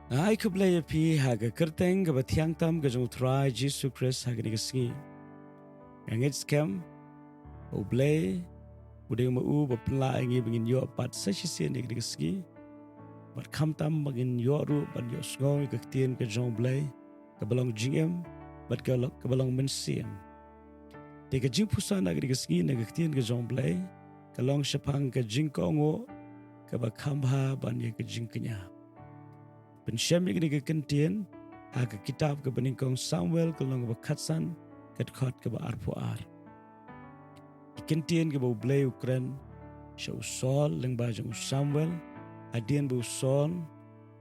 Ai ku blei pi haga kerteng ke batiang tam ke jong try Jesus Christ haga ni kesengi. Angit scam u blei udeng ma u bapla ingi bingin yo pat sesien ni kesengi. Bat kam tam bangin yo ru ban yo sngoy ke Ktien ke jong blei ke belong jingem bat ke belong mensiem. De ke Jingpuson haga ni kesengi ne ke Ktien ke jong blei ke long shapang ke jingkohnguh ke ba khambha ban ye ke jingknia. Pensyam yang ke Ktien ha ke kitab ke beningkong Samuel ke long bakatsan ke khot ke ba arpuar. Ktien ke ba blei Ukran syau Saul leng ba jong Samuel adien bu Saul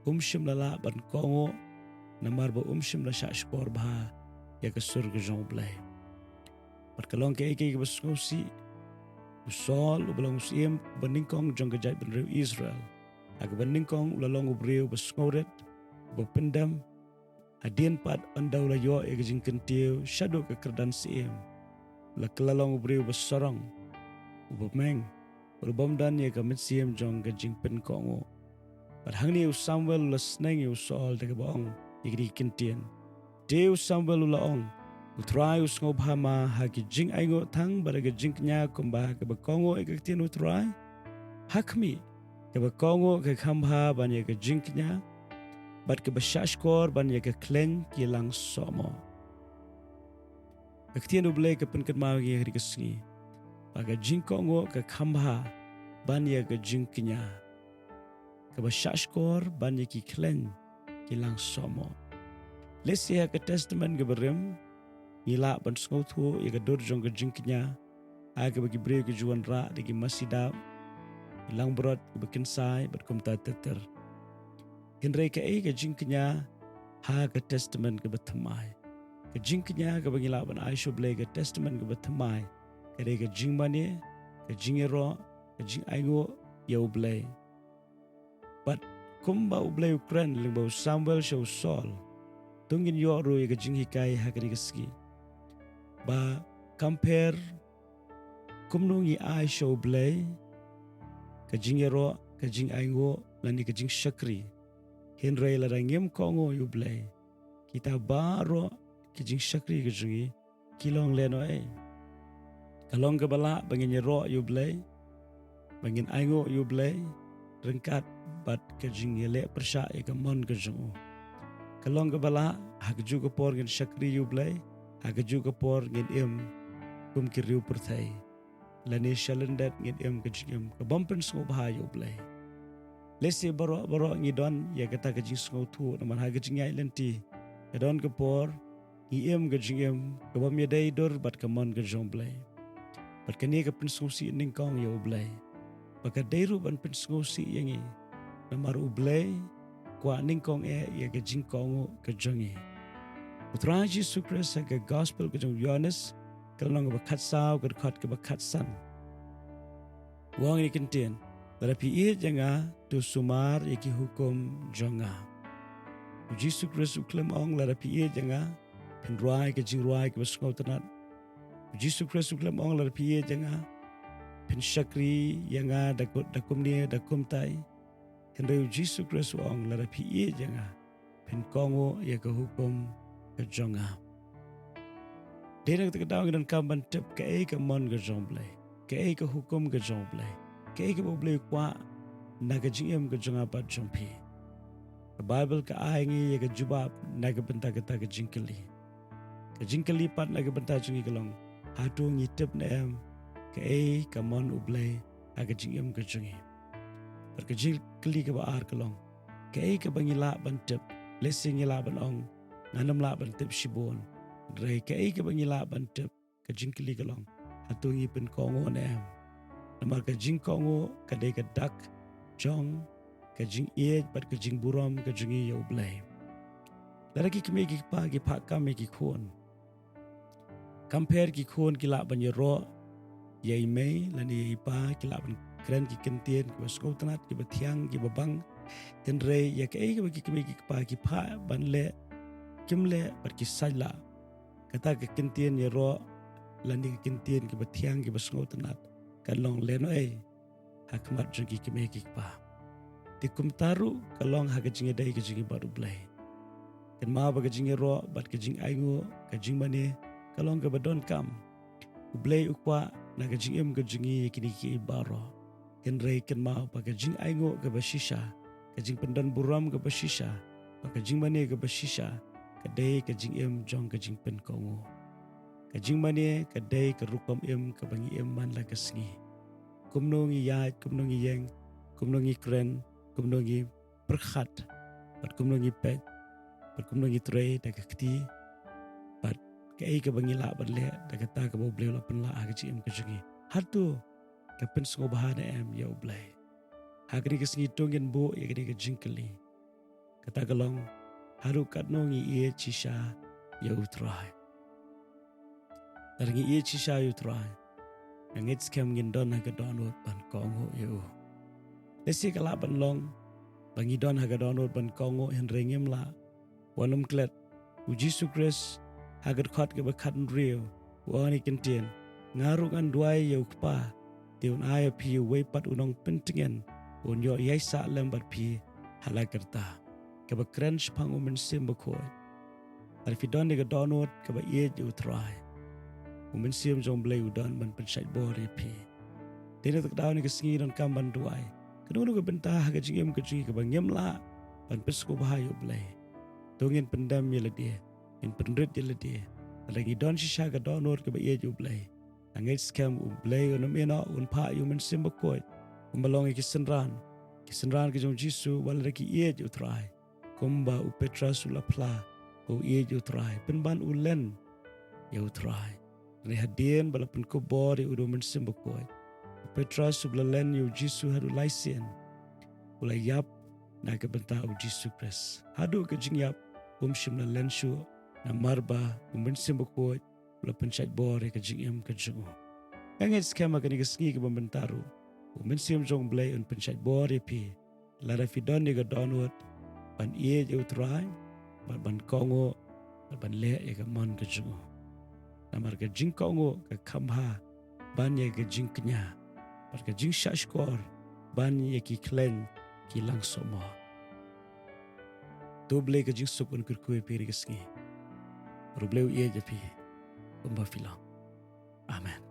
umshim lala ban kongo namar ba umshim la sha skor ba ya ke sur ke jong blei. Pat ke long ke basngosi Saul ubelong siem beningkong jong ke jai ben Israel. Aga beningkong ulalong ubriu basngoret bapendam adien pat andau la yo e jing kentiu shadow ke kerdan siem la kelalong ubriu basarong ubameng ubam dan ye ke siem jong ke jing penkongo pat hangni Samuel la sneng u Saul de bong ye ke Ktien deu Samuel ulaong utrai usngobhama ha ke jing aingo thang bara ke jingknia kumba ke bakongo e ke Ktien utrai hakmi ke bakongo ke khambha ban ye ke jingknia bat ke bashashkor ban ye ke kleng kilang somo. Ktien U Blei ke penketmau ye ke kesengi. Baga jingkohnguh ke khambha ban ye ke jingknia. Ke bashashkor ban ye ki kleng kilang somo. Lesi ke testament ke berim ngila ban sngotu ye ke dur jong ke jingknia. Aga bagi beri ke juan ra de ke masidab lang brot ke bekinsai bat kumta teter. Hinrei ke jingknia ha ke testament ke bethamai. Ke jingknia ke bangila ban Aisha Blei ke testament ke bethamai. Ke jingmane, ke jingero, ke jingaingo ya U Blei. But kumba U Blei Ukran lingba Samuel syau Saul. Tungin yo ru ke jinghikai ha ke keski. Ba compare kumnungi Aisha U Blei ke jingero, ke jingaingo lani ke jing syakri. Hinrei la rangim kongo U Blei. Kita baro ke jing syakri ke jungi kilong leno Kalong ke bala bangin nyero U Blei. Bangin aingo U Blei. Rengkat bat ke jing yele persya ke mon ke jungu. Kalong ke bala ha ke juga por ngin syakri U Blei. Ha ke juga por ngin kum kiriu perthai. Lani syalendat ngin ke jingim ke bampen sngobha U Blei. Lesi baro ngidon ya kata ke jing sngotu naman ha ke jingai lenti. Kedon ke por ke jingim ke bam yedai dur bat ke mon ke jong Blei. Bat kini ke pensngosi ningkong ya U Blei. Baka dairu ban pensngosi yangi namar U Blei kwa ningkong ya ke jingkohnguh ke jongi. Putra Jesus Christ ke gospel ke jong Yohanes kalong ke bakatsau ke khot ke bakatsan. Wang ni Ktien tetapi ia janga tu sumar iki hukum jonga. Jesus Christ uklem ong tetapi ia janga penruai ke jingruai ke basngau tenat. Jesus Christ uklem ong tetapi ia janga pensyakri yanga dakum ni dakum tai. Henry Jesus Christ ong tetapi ia janga penkongo ya ke hukum ke jonga. Dia nak terketahui dan kamban tip ke mon ke jong Blei. Ke hukum ke jong Blei. Ke boleh kuat nak jingem ke jonga pat jompi. Ke Bible ke aingi ya ke jubab nak bentar kata ke jingkeli. Ke jingkeli pat nak bentar jungi kelong. Hatu ngitip na ke mon U Blei nak jingem ke jongi. Per ke jingkeli ke baar kelong. Ke bangila bantip lesi ngila ban ong nganam la bantip shibon. Drai ke bangila bantip ke jingkeli kelong. Hatu ngipen kongo na namar ke jingkohnguh ke dei ke dak jong ke jing bat ke jing buram ke jungi U Blei. Laraki kami ki pak kami ki khon. Compare ki khon ki la ban yero yai mei lani yai pa ki la ban kren ki Ktien ki baskau tanat ki bathiang ki babang henrei ya ke kami ki pa ban le kimle par ki sajla kata ke Ktien yero lani ke Ktien ki bathiang ki baskau tanat kalong leno hakmat jungi kime ki pa. tikum taru kalong ha kajing dai kajing baru blai. Kan ma ba kajing ro bat kajing aingo kajing mane kalong ka badon kam. Blai ukwa na kajing kajing kini ki baro. Kan rei kan ma ba kajing aingo ka bashisha kajing pendan buram ka bashisha ba kajing mane ka bashisha kadai kajing jong kajing pen kongo. Kajing mane kadai ka rukam ka bangi man la kasngi. Kumnongi yai kumnongi yang kumnongi kren kumnongi perkhat bat kumnongi pet bat kumnongi tre da kti bat kai ka bangi la bat le da kata ka bo ble la pen la kajing kajing hatu ka pen sngo bahana ya U Blei. Hagri kasngi tongin bo ya kadi kajing kali. Kata kalong haru katnongi ie chisha ya utrai. Taringi ie chisha ya utrai. Ngit skem ngin don ha gadonot ban kongo ya U. Lesi kalaban long bangi don ha gadonot ban kongo hen rengim la wanum klet uji sukres hagar khot ke bakhan rio wani kentien ngarukan duai ya ukpa tiun aya pi wepat unong pentingen un yo yaisa lembar pi halakerta ke bakren spang umen sim bakoi arfidon de gadonot ke ba ie ya utrai. Umen sim jong Blei udan ban pensait bore pi. Tidak tak daun ke sengi dan kamban duai. Kedua ke bentah ke jingem ke bangem la ban pesko bahaya Blei. Tungin pendam ye ledie, in pendrit ye ledie. Lagi don shisha ke donor ke baye U Blei. Angit scam U Blei unam ena un pa umen sim bakoi. Umbalong ke senran ke jong Jisu wal lagi ye U trai. Kumba U Petra sulapla U ye U trai. Penban U len ye U trai. Rehadien balapan kubor yang udah mensimbakoi. Petra sublalen yu Jisu hadu laisien. Ulai yap na ke bentah u Jisu pres. Hadu ke jing yap shimla lenshu na marba mensimbakoi balapan cait bor ke jing ke jing. Angit skema ke nigasngi ke bembentaru. Mensim jong Blei un pencait bor pi. Lara fidon ni ke donut ban ie je utrai ban kongo ban le ke mon ke jing. Namar ke jingkohnguh ke khambha ban ye ke jingknia par ke jing shashkor ban ye ki klen ki langsung mo tu Blei ke jing sup un kurkui piri kesngi ru Blei ye je pi umba filang amen.